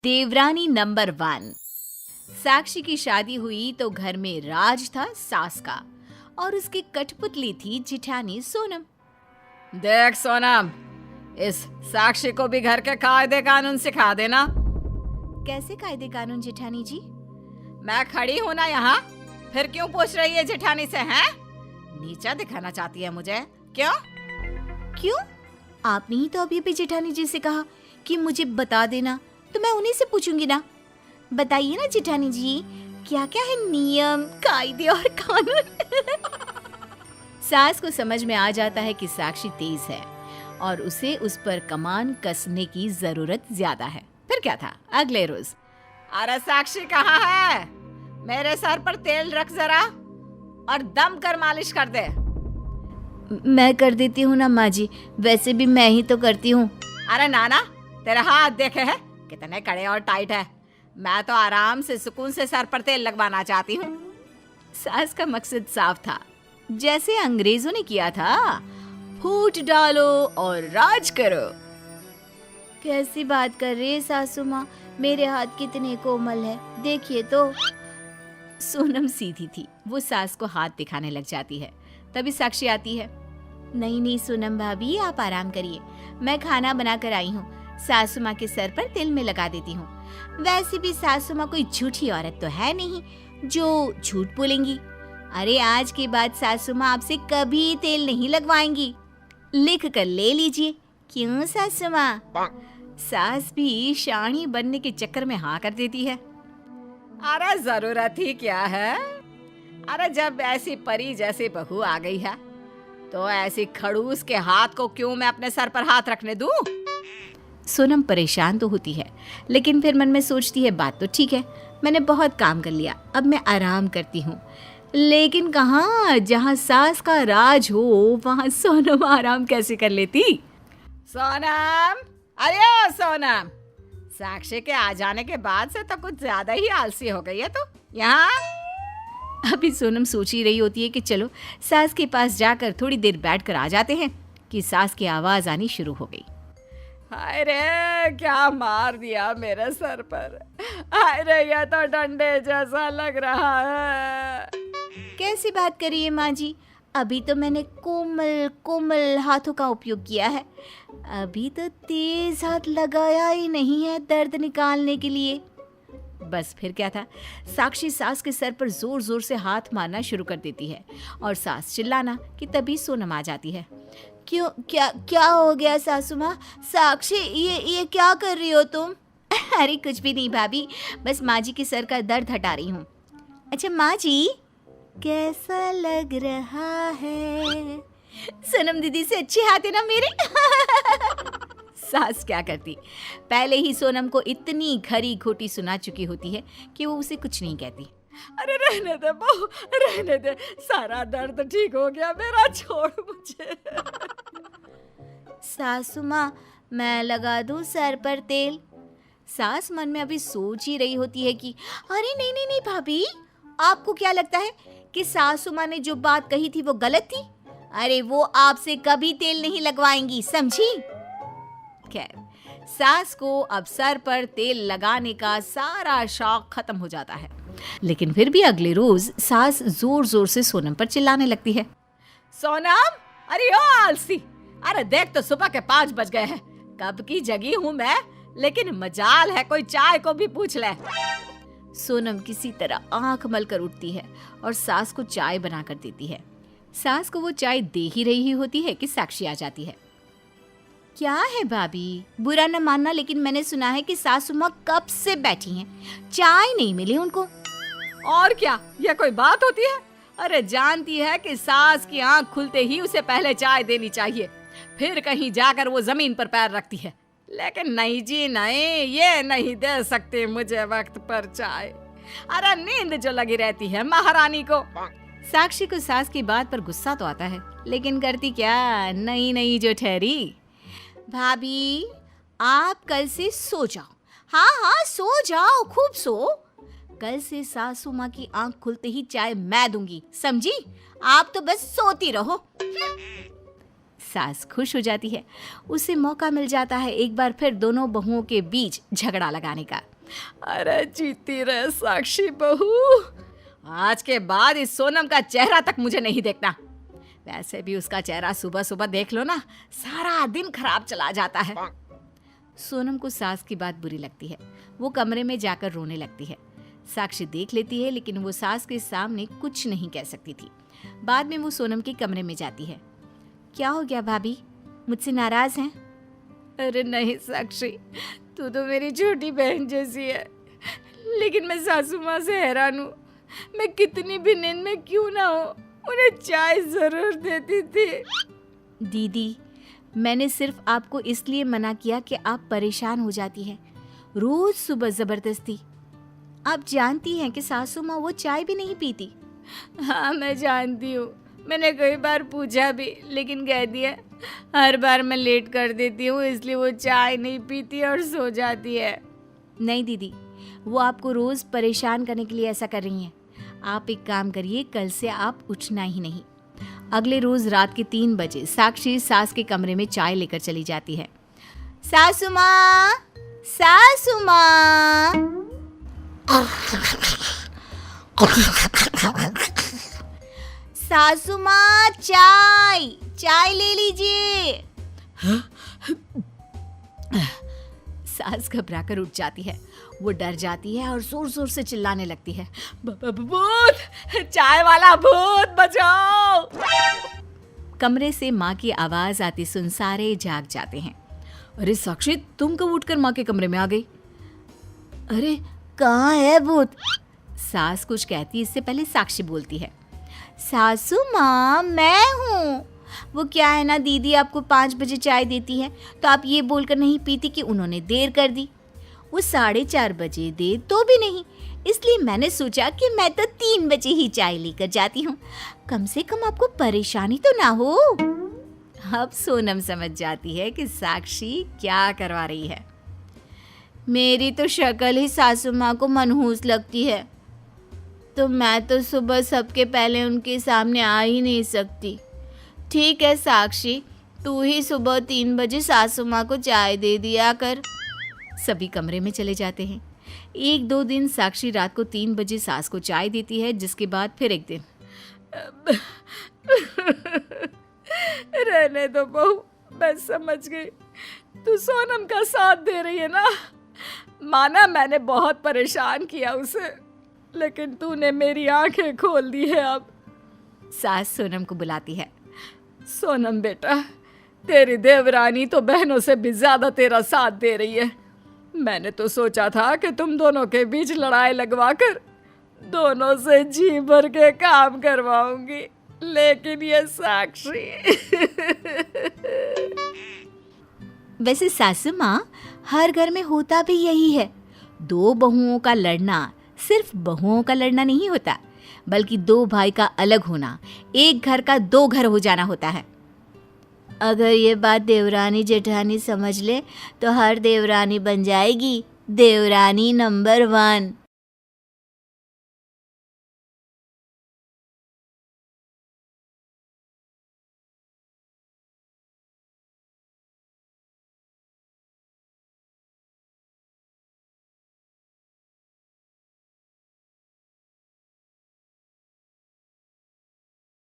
देवरानी नंबर 1। साक्षी की शादी हुई तो घर में राज था सास का और उसकी कठपुतली थी जिठानी सोनम। देख सोनम, इस साक्षी को भी घर के कायदे कानून सिखा देना। कैसे कायदे कानून जिठानी जी? मैं खड़ी हूँ ना यहाँ, फिर क्यों पूछ रही है जिठानी से? हैं? नीचा दिखाना चाहती है मुझे? क्यों? क्यों? आपने ही तो अभी भी जिठानी जी से कहा कि मुझे बता देना, तो मैं उन्हीं से पूछूंगी ना। बताइए ना जिठानी जी, क्या क्या है नियम, कायदे और कानून। सास को समझ में आ जाता है कि साक्षी तेज है और उसे उस पर कमान कसने की जरूरत ज्यादा है। फिर क्या था अगले रोज। अरे साक्षी कहाँ है? मेरे सर पर तेल रख जरा और दम कर मालिश कर दे। मैं कर देती हूँ ना माँ जी, वैसे भी मैं ही तो करती हूँ। अरे नाना, तेरे हाथ देखे हैं कितने कड़े और टाइट है। मैं तो आराम से सुकून से सर पर तेल लगवाना चाहती हूँ। सास का मकसद साफ था, जैसे अंग्रेजों ने किया था, फूट डालो और राज करो। कैसी बात कर रही है सासू माँ, मेरे हाथ कितने कोमल है, देखिए तो। सोनम सीधी थी, वो सास को हाथ दिखाने लग जाती है। तभी साक्षी आती है। नहीं नहीं सोनम भाभी, आप आराम करिए, मैं खाना बना कर आई हूँ, सासू माँ के सर पर तेल में लगा देती हूँ। वैसे भी सासू माँ कोई झूठी औरत तो है नहीं जो झूठ बोलेंगी। अरे आज के बाद सासू माँ आपसे कभी तेल नहीं लगवाएंगी, लिख कर ले लीजिए। क्यों सासू माँ? सास भी शानी बनने के चक्कर में हाँ कर देती है। अरे जरूरत ही क्या है? अरे जब ऐसी परी जैसी बहू आ गई है तो ऐसी खड़ूस के हाथ को क्यों मैं अपने सर पर हाथ रखने दूं? सोनम परेशान तो होती है, लेकिन फिर मन में सोचती है बात तो ठीक है, मैंने बहुत काम कर लिया, अब मैं आराम करती हूँ। लेकिन कहाँ, जहाँ सास का राज हो वहाँ सोनम आराम कैसे कर लेती? सोनम, अरे सोनम, साक्षी के आ जाने के बाद से तो कुछ ज्यादा ही आलसी हो गई है तू। यहाँ अभी सोनम सोच ही रही होती है कि चलो सास के पास जाकर थोड़ी देर बैठकर आ जाते हैं कि सास की आवाज आनी शुरू हो गई। हाय रे, क्या मार दिया मेरे सर पर। हाय रे, ये तो डंडे जैसा लग रहा है। कैसी बात करिए माँ जी, अभी तो मैंने कोमल कोमल हाथों का उपयोग किया है, अभी तो तेज हाथ लगाया ही नहीं है दर्द निकालने के लिए। बस फिर क्या था, साक्षी सास के सर पर जोर जोर से हाथ मारना शुरू कर देती है और सास चिल्लाना कि तभी सोनम आ जाती है। क्यों, क्या क्या हो गया सासू माँ? साक्षी, ये क्या कर रही हो तुम? अरे कुछ भी नहीं भाभी, बस माँ जी के सर का दर्द हटा रही हूँ। अच्छा माँ जी, कैसा लग रहा है? सोनम दीदी से अच्छे हाथ है ना मेरे। सास क्या करती, पहले ही सोनम को इतनी खरी खोटी सुना चुकी होती है कि वो उसे कुछ नहीं कहती। अरे रहने दे बहू, रहने दे, सारा दर्द ठीक हो गया मेरा, छोड़ मुझे। सासू माँ, मैं लगा दूं सर पर तेल? सास मन में अभी सोच ही रही होती है कि अरे नहीं नहीं नहीं भाभी, आपको क्या लगता है कि सासू माँ ने जो बात कही थी वो गलत थी? अरे वो आपसे कभी तेल नहीं लगवाएंगी, समझी? खैर, सास को अब सर पर तेल लगाने का सारा शौक खत्म हो जाता है, लेकिन फिर भी अगले रोज सास जोर जोर से सोनम पर चिल्लाने लगती है। सोनम, अरे ओ आलसी, अरे देख तो सुबह के 5 बज गए हैं, कब की जगी हूँ मैं, लेकिन मजाल है कोई चाय को भी पूछ ले। सोनम किसी तरह आंख मलकर उठती है और सास को चाय बना कर देती है। सास को वो चाय दे ही रही होती है कि साक्षी आ जाती है। क्या है भाभी, बुरा न मानना, लेकिन मैंने सुना है कि सासू माँ कब से बैठी हैं, चाय नहीं मिली उनको। और क्या, ये कोई बात होती है? अरे जानती है कि सास की आंख खुलते ही उसे पहले चाय देनी चाहिए, फिर कहीं जाकर वो जमीन पर पैर रखती है। लेकिन नहीं जी नहीं, ये नहीं दे सकती मुझे वक्त पर चाय। अरे नींद जो लगी रहती है महारानी को। साक्षी को सास की बात पर गुस्सा तो आता है, लेकिन करती क्या, नहीं नहीं जो ठहरी। भाभी, आप कल से सो जाओ। हाँ हाँ सो जाओ, खूब सो। कल से सासू माँ की आंख खुलते ही चाय मैं दूंगी, समझी? आप तो बस सोती रहो। सास खुश हो जाती है, उसे मौका मिल जाता है एक बार फिर दोनों बहुओं के बीच झगड़ा लगाने का। अरे जीती रहे साक्षी बहू, आज के बाद इस सोनम का चेहरा तक मुझे नहीं देखना। वैसे भी उसका चेहरा सुबह सुबह देख लो ना, सारा दिन खराब चला जाता है। सोनम को सास की बात बुरी लगती है। वो कमरे में जाकर रोने लगती है। साक्षी देख लेती है, लेकिन वो सास के सामने कुछ नहीं कह सकती थी। बाद में वो सोनम के कमरे में जाती है। क्या हो गया भाभी, मुझसे नाराज हैं? अरे नहीं साक्षी, तू तो मेरी छोटी बहन जैसी है, लेकिन मैं सासू माँ से हैरान हूँ। मैं कितनी भी नींद में क्यों ना हो, उन्हें चाय जरूर देती थी। दीदी, मैंने सिर्फ आपको इसलिए मना किया कि आप परेशान हो जाती हैं। रोज सुबह जबरदस्ती। आप जानती हैं कि सासू माँ वो चाय भी नहीं पीती। हाँ मैं जानती हूँ, मैंने कई बार पूछा भी, लेकिन कह दिया हर बार मैं लेट कर देती हूँ, इसलिए वो चाय नहीं पीती और सो जाती है। नहीं दीदी, वो आपको रोज परेशान करने के लिए ऐसा कर रही हैं। आप एक काम करिए, कल से आप उठना ही नहीं। अगले रोज रात के 3 बजे साक्षी सास के कमरे में चाय लेकर चली जाती है। सासू माँ, सासू माँ। सासू माँ, चाय चाय ले लीजिए। सास घबराकर उठ जाती है। वो डर जाती है और जोर जोर से चिल्लाने लगती है, भूत, चाय वाला भूत, बचाओ। कमरे से माँ की आवाज आती सुन सारे जाग जाते हैं। अरे साक्षी, तुम कब उठकर माँ के कमरे में आ गई? अरे कहाँ है भूत? सास कुछ कहती, इससे पहले साक्षी बोलती है, सासू माँ मैं हूँ। वो क्या है ना, दीदी आपको 5 बजे चाय देती है तो आप ये बोलकर नहीं पीती कि उन्होंने देर कर दी। वो 4:30 बजे दे तो भी नहीं, इसलिए मैंने सोचा कि मैं तो 3 बजे ही चाय लेकर जाती हूँ, कम से कम आपको परेशानी तो ना हो। अब सोनम समझ जाती है कि साक्षी क्या करवा रही है। मेरी तो शक्ल ही सासू माँ को मनहूस लगती है, तो मैं तो सुबह सबके पहले उनके सामने आ ही नहीं सकती। ठीक है साक्षी, तू ही सुबह 3 बजे सासू माँ को चाय दे दिया कर। सभी कमरे में चले जाते हैं। 1-2 दिन साक्षी रात को 3 बजे सास को चाय देती है, जिसके बाद फिर एक दिन रहने दो बहू, मैं समझ गई, तू सोनम का साथ दे रही है ना। माना मैंने बहुत परेशान किया उसे, लेकिन तूने मेरी आंखें खोल दी है अब। सास सोनम को बुलाती है। सोनम बेटा, तेरी देवरानी तो बहनों से भी ज्यादा तेरा साथ दे रही है। मैंने तो सोचा था कि तुम दोनों के बीच लड़ाई लगवाकर दोनों से जी भर के काम करवाऊंगी, लेकिन ये साक्षी। वैसे सासू माँ, हर घर में होता भी यही है। 2 बहुओं का लड़ना सिर्फ बहुओं का लड़ना नहीं होता, बल्कि 2 भाई का अलग होना, एक घर का 2 घर हो जाना होता है। अगर ये बात देवरानी जेठानी समझ ले तो हर देवरानी बन जाएगी देवरानी नंबर 1।